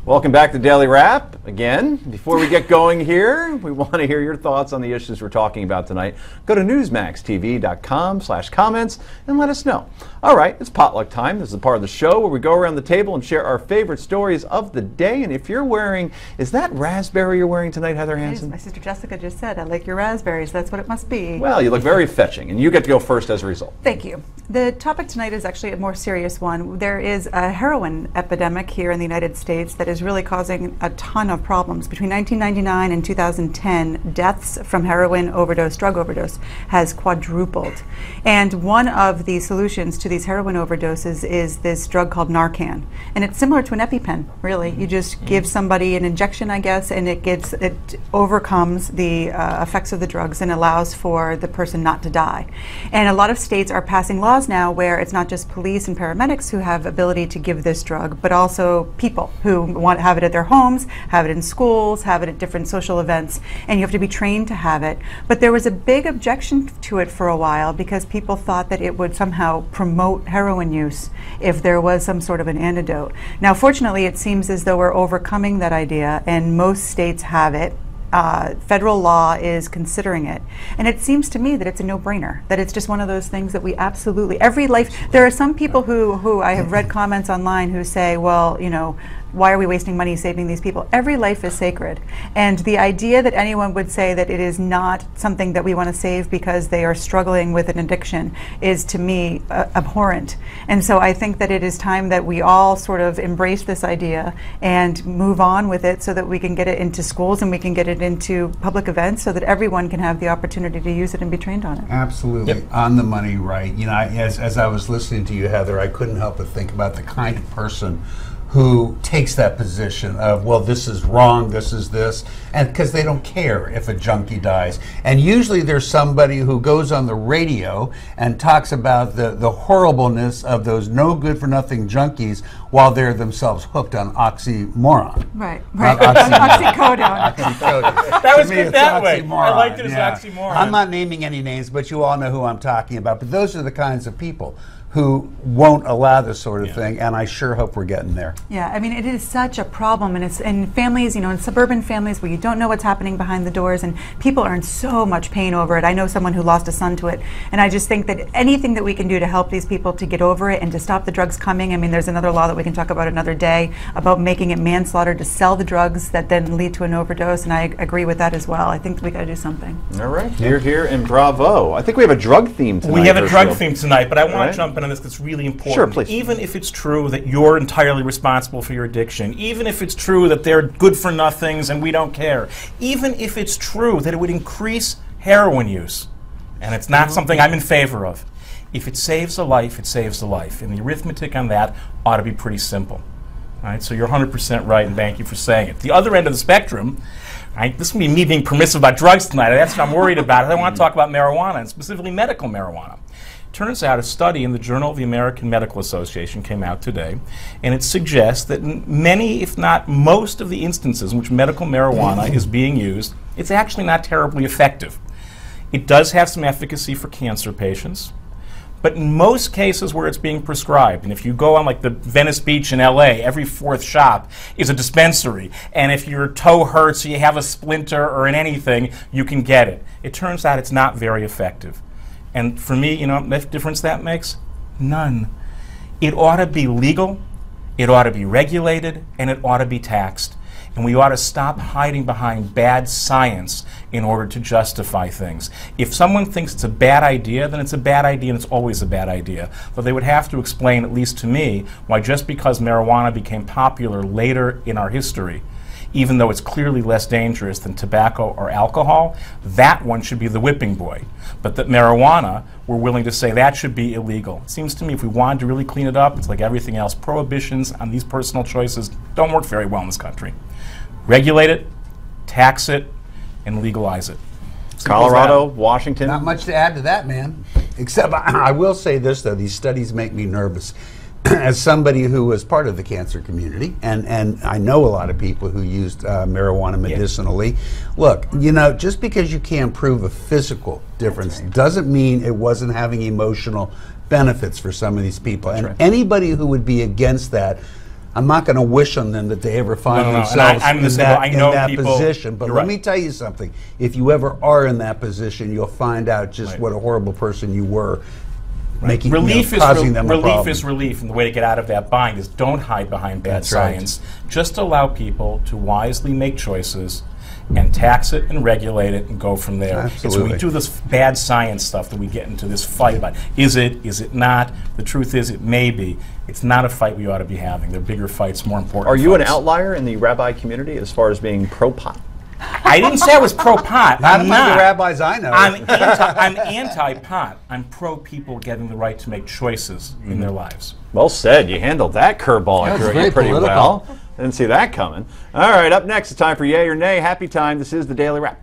Welcome back to Daily Wrap. Again, before we get going here, we want to hear your thoughts on the issues we're talking about tonight. Go to newsmaxtv.com/comments and let us know. All right, it's potluck time. This is the part of the show where we go around the table and share our favorite stories of the day. And if you're wearing, is that raspberry you're wearing tonight, Heather Hansen? My sister Jessica just said, I like your raspberries. That's what it must be. Well, you look very fetching, and you get to go first as a result. Thank you. The topic tonight is actually a more serious one. There is a heroin epidemic here in the United States that is really causing a ton of problems. Between 1999 and 2010, deaths from heroin overdose, drug overdose, has quadrupled. And one of the solutions to these heroin overdoses is this drug called Narcan. And it's similar to an EpiPen, really. You just give somebody an injection, I guess, and it overcomes the effects of the drugs and allows for the person not to die. And a lot of states are passing laws now where it's not just police and paramedics who have ability to give this drug, but also people who want to have it at their homes, have it in schools, have it at different social events, and you have to be trained to have it. But there was a big objection to it for a while because people thought that it would somehow promote heroin use if there was some sort of an antidote. Now, fortunately, it seems as though we're overcoming that idea, and most states have it. Federal law is considering it. And it seems to me that it's a no-brainer, that it's just one of those things that we absolutely, every life, there are some people who I have read comments online who say, well, you know, why are we wasting money saving these people? Every life is sacred. And the idea that anyone would say that it is not something that we want to save because they are struggling with an addiction is, to me, abhorrent. And so I think that it is time that we all sort of embrace this idea and move on with it so that we can get it into schools and we can get it into public events so that everyone can have the opportunity to use it and be trained on it. Absolutely. Yep. On the money, right. You know, as I was listening to you, Heather, I couldn't help but think about the kind of person who takes that position of, well, this is wrong, this is this, and because they don't care if a junkie dies. And usually there's somebody who goes on the radio and talks about the horribleness of those no good for nothing junkies while they're themselves hooked on oxymoron. Right, right. Oxycodone. Oxycodone. That was good that way. I liked it as oxymoron. I'm not naming any names, but you all know who I'm talking about. But those are the kinds of people who won't allow this sort of thing, and I sure hope we're getting there. Yeah, I mean, it is such a problem, and it's in families, you know, in suburban families where you don't know what's happening behind the doors, and people are in so much pain over it. I know someone who lost a son to it, and I just think that anything that we can do to help these people to get over it and to stop the drugs coming. I mean, there's another law that we can talk about another day about making it manslaughter to sell the drugs that then lead to an overdose, and I agree with that as well. I think we got to do something. All right, here, and bravo. I think we have a drug theme tonight. We have a drug theme tonight, but I want to jump in on this because it's really important. Sure, please. Even if it's true that you're entirely responsible for your addiction, even if it's true that they're good for nothings and we don't care, even if it's true that it would increase heroin use, and it's not something I'm in favor of, if it saves a life, it saves a life. And the arithmetic on that ought to be pretty simple. All right, so you're 100% right, and thank you for saying it. The other end of the spectrum, right, this will be me being permissive about drugs tonight. That's what I'm worried about. I want to talk about marijuana, and specifically medical marijuana. Turns out a study in the Journal of the American Medical Association came out today, and it suggests that in many, if not most, of the instances in which medical marijuana is being used, it's actually not terribly effective. It does have some efficacy for cancer patients, but in most cases where it's being prescribed, and if you go on like the Venice Beach in LA, every fourth shop is a dispensary, and if your toe hurts or you have a splinter or in anything, you can get it. It turns out it's not very effective. And for me, you know what difference that makes? None. It ought to be legal, it ought to be regulated, and it ought to be taxed. And we ought to stop hiding behind bad science in order to justify things. If someone thinks it's a bad idea, then it's a bad idea, and it's always a bad idea. But they would have to explain, at least to me, why just because marijuana became popular later in our history, even though it's clearly less dangerous than tobacco or alcohol, that one should be the whipping boy. But that marijuana, we're willing to say that should be illegal. It seems to me if we wanted to really clean it up, it's like everything else. Prohibitions on these personal choices don't work very well in this country. Regulate it, tax it, and legalize it. Colorado, Washington. Not much to add to that, man. Except I will say this, though. These studies make me nervous. As somebody who was part of the cancer community, and I know a lot of people who used marijuana medicinally, look, you know, just because you can't prove a physical difference doesn't mean it wasn't having emotional benefits for some of these people. And anybody who would be against that, I'm not going to wish on them that they ever find No. And themselves I'm the in same. that, I know in that people- position. But You're let right. me tell you something. If you ever are in that position, you'll find out just Right. what a horrible person you were, making Relief causing them a relief problem. is relief, and the way to get out of that bind is don't hide behind bad That's right. science. Just allow people to wisely make choices and tax it and regulate it and go from there. It's when Absolutely. we do this bad science stuff that we get into this fight about is it not? The truth is it may be. It's not a fight we ought to be having. There are bigger fights, more important Are you an fights. outlier in the rabbi community as far as being pro-pot? I didn't say I was pro-pot. Not I'm among not. the rabbis I know. I'm anti-pot. I'm pro-people getting the right to make choices in their lives. Well said. You handled that curveball That's pretty very political. well. Didn't see that coming. All right, up next, it's time for Yay or Nay. Happy time. This is the Daily Wrap.